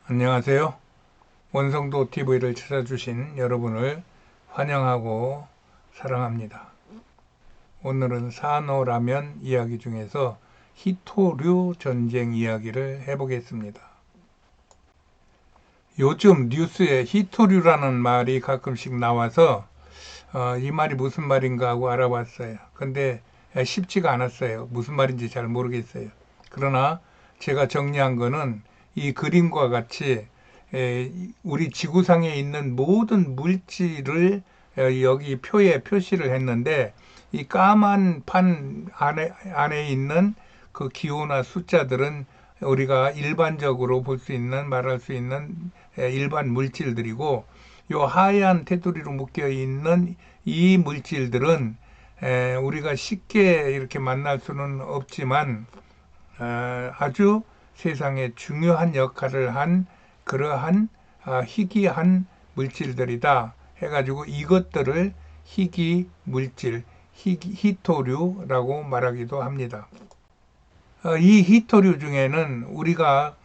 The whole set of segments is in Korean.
안녕하세요. 원성도 TV를 찾아주신 여러분을 환영하고 사랑합니다. 오늘은 산호라면 이야기 중에서 히토류 전쟁 이야기를 해보겠습니다. 요즘 뉴스에 히토류라는 말이 가끔씩 나와서 이 말이 무슨 말인가 하고 알아봤어요. 근데 쉽지가 않았어요. 무슨 말인지 잘 모르겠어요. 그러나 제가 정리한 거는 이 그림과 같이 우리 지구상에 있는 모든 물질을 여기 표에 표시를 했는데 이 까만 판 안에 있는 그 기호나 숫자들은 우리가 일반적으로 볼 수 있는 말할 수 있는 일반 물질들이고 요 하얀 테두리로 묶여 있는 이 물질들은 우리가 쉽게 이렇게 만날 수는 없지만 아주 세상에 중요한 역할을 한 그러한 희귀한 물질들이다 해가지고 이것들을 희귀 물질, 히토류라고 말하기도 합니다. 이 히토류 중에는 우리가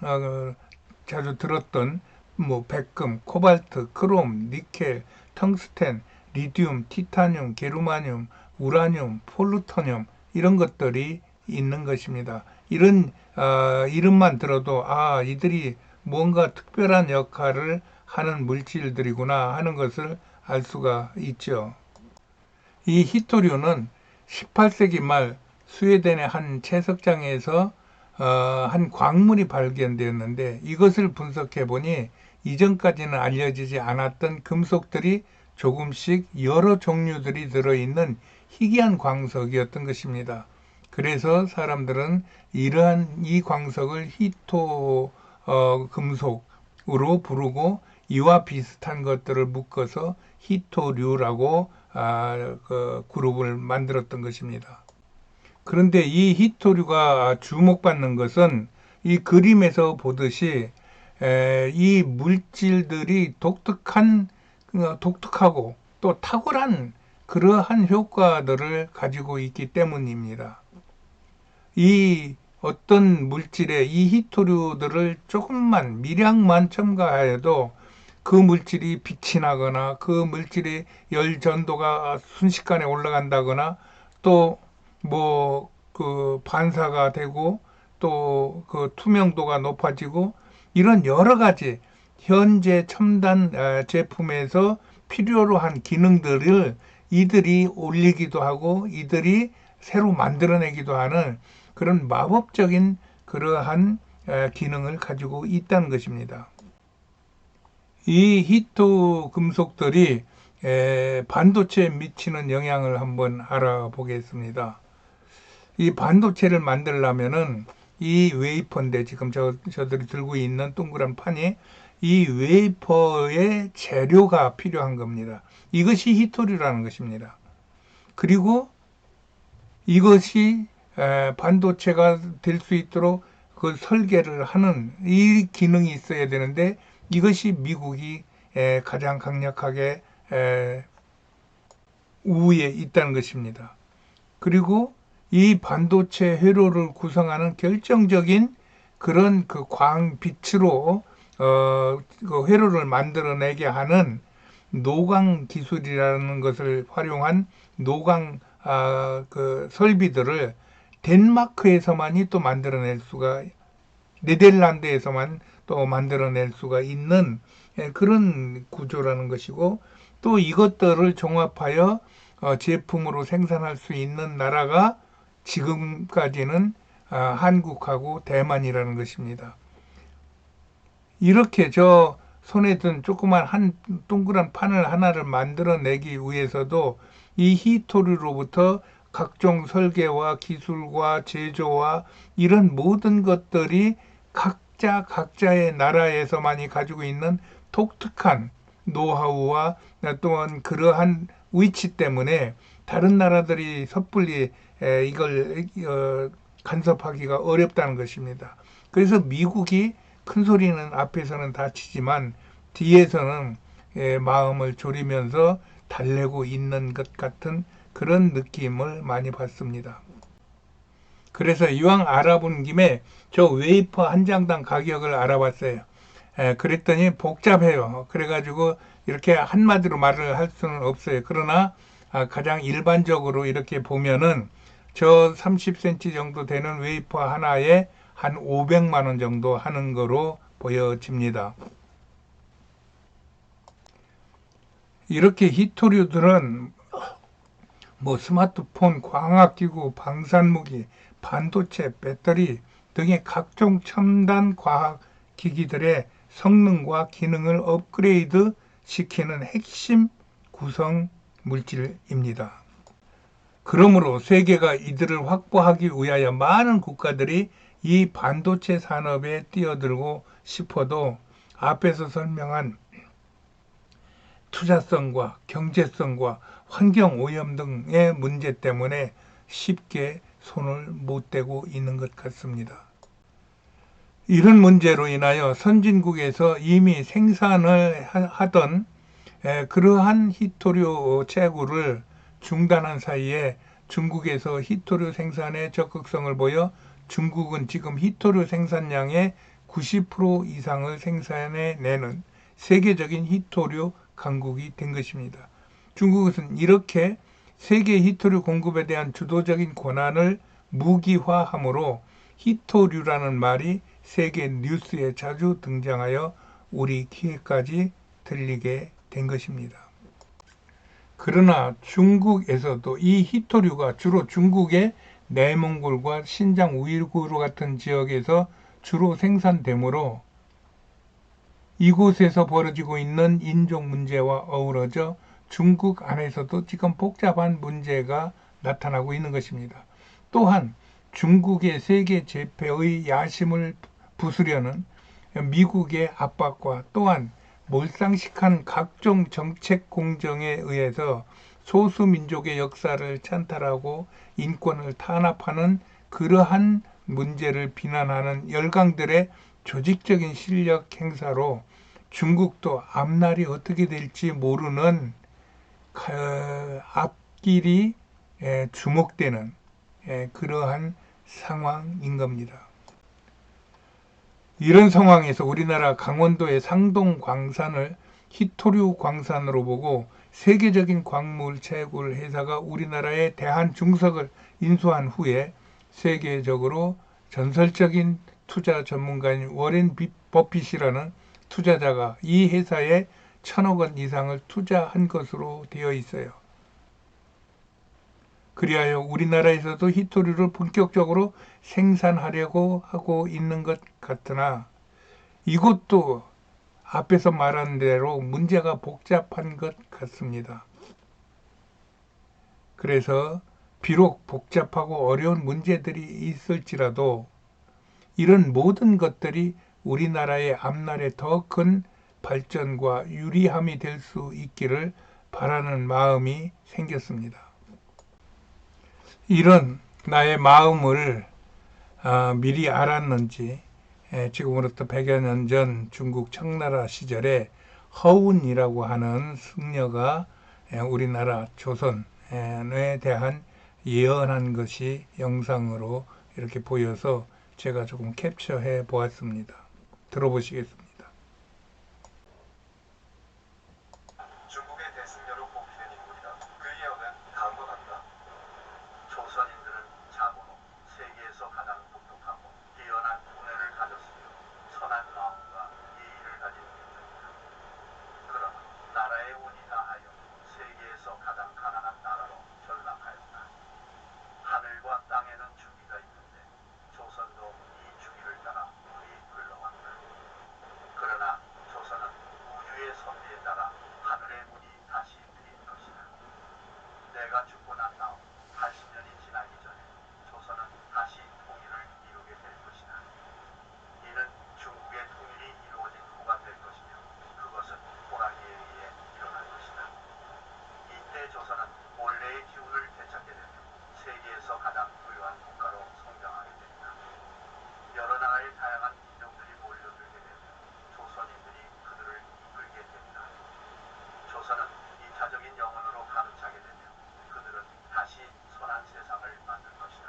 자주 들었던 뭐 백금, 코발트, 크롬, 니켈, 텅스텐, 리튬, 티타늄, 게르마늄, 우라늄, 폴루토늄 이런 것들이 있는 것입니다. 이런 이름만 들어도 이들이 뭔가 특별한 역할을 하는 물질들이구나 하는 것을 알 수가 있죠. 이 히토류는 18세기 말 스웨덴의 한 채석장에서 한 광물이 발견되었는데 이것을 분석해 보니 이전까지는 알려지지 않았던 금속들이 조금씩 여러 종류들이 들어있는 희귀한 광석이었던 것입니다. 그래서 사람들은 이러한 이 광석을 히토 금속으로 부르고 이와 비슷한 것들을 묶어서 히토류라고 그 그룹을 만들었던 것입니다. 그런데 이 히토류가 주목받는 것은 이 그림에서 보듯이 이 물질들이 독특하고 또 탁월한 그러한 효과들을 가지고 있기 때문입니다. 이 어떤 물질에 이 히토류들을 조금만 미량만 첨가하여도 그 물질이 빛이 나거나 그 물질의 열 전도가 순식간에 올라간다거나 또 뭐 그 반사가 되고 또 그 투명도가 높아지고 이런 여러 가지 현재 첨단 제품에서 필요로 한 기능들을 이들이 올리기도 하고 이들이 새로 만들어내기도 하는 그런 마법적인 그러한 기능을 가지고 있다는 것입니다. 이 히토 금속들이 반도체에 미치는 영향을 한번 알아보겠습니다. 이 반도체를 만들려면은 이 웨이퍼인데 지금 저들이 들고 있는 동그란 판이 이 웨이퍼의 재료가 필요한 겁니다. 이것이 히토류라는 것입니다. 그리고 이것이 반도체가 될 수 있도록 그 설계를 하는 이 기능이 있어야 되는데 이것이 미국이 가장 강력하게 우위에 있다는 것입니다. 그리고 이 반도체 회로를 구성하는 결정적인 그런 그 광빛으로 그 회로를 만들어내게 하는 노광 기술이라는 것을 활용한 노광 그 설비들을 덴마크에서만이 또 만들어낼 수가 네덜란드에서만 또 만들어낼 수가 있는 그런 구조라는 것이고 또 이것들을 종합하여 제품으로 생산할 수 있는 나라가 지금까지는 한국하고 대만이라는 것입니다. 이렇게 저 손에 든 조그만 한 동그란 판을 하나를 만들어내기 위해서도 이 히토류로부터 각종 설계와 기술과 제조와 이런 모든 것들이 각자의 나라에서만이 가지고 있는 독특한 노하우와 또한 그러한 위치 때문에 다른 나라들이 섣불리 이걸 간섭하기가 어렵다는 것입니다. 그래서 미국이 큰 소리는 앞에서는 다치지만 뒤에서는 마음을 졸이면서 달래고 있는 것 같은 그런 느낌을 많이 받습니다. 그래서 이왕 알아본 김에 저 웨이퍼 한 장당 가격을 알아봤어요. 그랬더니 복잡해요. 그래가지고 이렇게 한마디로 말을 할 수는 없어요. 그러나 가장 일반적으로 이렇게 보면은 저 30cm 정도 되는 웨이퍼 하나에 한 500만 원 정도 하는 거로 보여집니다. 이렇게 히토류들은 뭐 스마트폰, 광학기구, 방산무기, 반도체, 배터리 등의 각종 첨단 과학 기기들의 성능과 기능을 업그레이드 시키는 핵심 구성 물질입니다. 그러므로 세계가 이들을 확보하기 위하여 많은 국가들이 이 반도체 산업에 뛰어들고 싶어도 앞에서 설명한 투자성과 경제성과 환경오염 등의 문제 때문에 쉽게 손을 못 대고 있는 것 같습니다. 이런 문제로 인하여 선진국에서 이미 생산을 하던 그러한 히토류 채굴을 중단한 사이에 중국에서 히토류 생산에 적극성을 보여 중국은 지금 히토류 생산량의 90% 이상을 생산해 내는 세계적인 히토류 강국이 된 것입니다. 중국은 이렇게 세계 히토류 공급에 대한 주도적인 권한을 무기화함으로 히토류라는 말이 세계 뉴스에 자주 등장하여 우리 귀에까지 들리게 된 것입니다. 그러나 중국에서도 이 히토류가 주로 중국의 내몽골과 신장 우이구르 같은 지역에서 주로 생산되므로 이곳에서 벌어지고 있는 인종 문제와 어우러져 중국 안에서도 지금 복잡한 문제가 나타나고 있는 것입니다. 또한 중국의 세계 제패의 야심을 부수려는 미국의 압박과 또한 몰상식한 각종 정책 공정에 의해서 소수민족의 역사를 찬탈하고 인권을 탄압하는 그러한 문제를 비난하는 열강들의 조직적인 실력 행사로 중국도 앞날이 어떻게 될지 모르는 앞길이 주목되는 그러한 상황인 겁니다. 이런 상황에서 우리나라 강원도의 상동 광산을 히토류 광산으로 보고 세계적인 광물 채굴 회사가 우리나라의 대한중석을 인수한 후에 세계적으로 전설적인 투자 전문가인 워렌 버핏이라는 투자자가 이 회사에 1,000억 원 이상을 투자한 것으로 되어 있어요. 그리하여 우리나라에서도 히토류를 본격적으로 생산하려고 하고 있는 것 같으나 이것도 앞에서 말한 대로 문제가 복잡한 것 같습니다. 그래서 비록 복잡하고 어려운 문제들이 있을지라도 이런 모든 것들이 우리나라의 앞날에 더 큰 발전과 유리함이 될 수 있기를 바라는 마음이 생겼습니다. 이런 나의 마음을 미리 알았는지 지금으로부터 100여 년 전 중국 청나라 시절에 허운이라고 하는 승려가 우리나라 조선에 대한 예언한 것이 영상으로 이렇게 보여서 제가 조금 캡처해 보았습니다. 들어보시겠습니다. 중국의 대승려로 뽑히는 인물이다. 그 예언은 다음과 같다. 조선인들은 자고로 세계에서 가장 똑똑하고 뛰어난 두뇌를 가졌으며 선한 마음과 예의를 가진 민족이다. 그러나 나라의 운이 다하여 세계에서 가장 가난한 나라로 전락하였다. 하늘과 땅에는 주기가 있는데 조선도 이 주기를 따라 그리 흘러왔다. 그러나 조선은 우주의 섭리에 따라 하늘의 문이 다시 트인 것이다. 내가 죽고 난 다음 80년이 지나기 전에 조선은 다시 통일을 이루게 될 것이다. 이는 중국의 통일이 이루어진 후가 될 것이며 그것은 호랑이에 의해 일어날 것이다. 이때 조선은 원래의 기운을 되찾게 되며 세계에서 가장 부유한 국가로 성장하게 된다. 여러 나라의 다양한 민족들이 몰려들게 되며 조선인들이 그들을 이끌게 된다. 조선은 이타적인 영혼으로 가득 차게 되며 그들은 다시 선한 세상을 만들 것이다.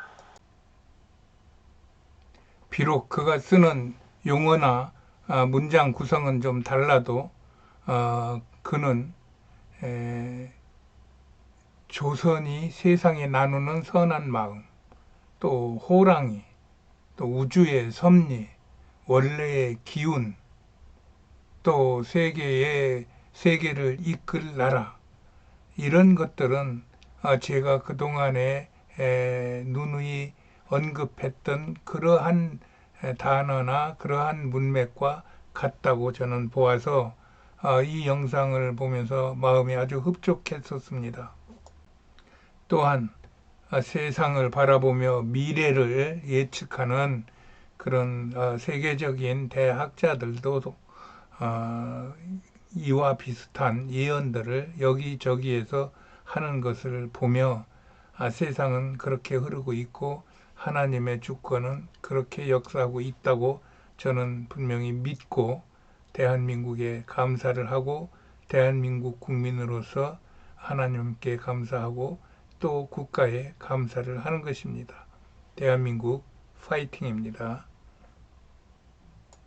비록 그가 쓰는 용어나 문장 구성은 좀 달라도 그는 조선이 세상에 나누는 선한 마음, 또 호랑이, 또 우주의 섭리, 원래의 기운, 또 세계를 이끌 나라, 이런 것들은 제가 그동안에 누누이 언급했던 그러한 단어나 그러한 문맥과 같다고 저는 보아서 이 영상을 보면서 마음이 아주 흡족했었습니다. 또한 세상을 바라보며 미래를 예측하는 그런 세계적인 대학자들도 이와 비슷한 예언들을 여기저기에서 하는 것을 보며 세상은 그렇게 흐르고 있고 하나님의 주권은 그렇게 역사하고 있다고 저는 분명히 믿고 대한민국에 감사를 하고 대한민국 국민으로서 하나님께 감사하고 또 국가에 감사를 하는 것입니다. 대한민국 파이팅입니다.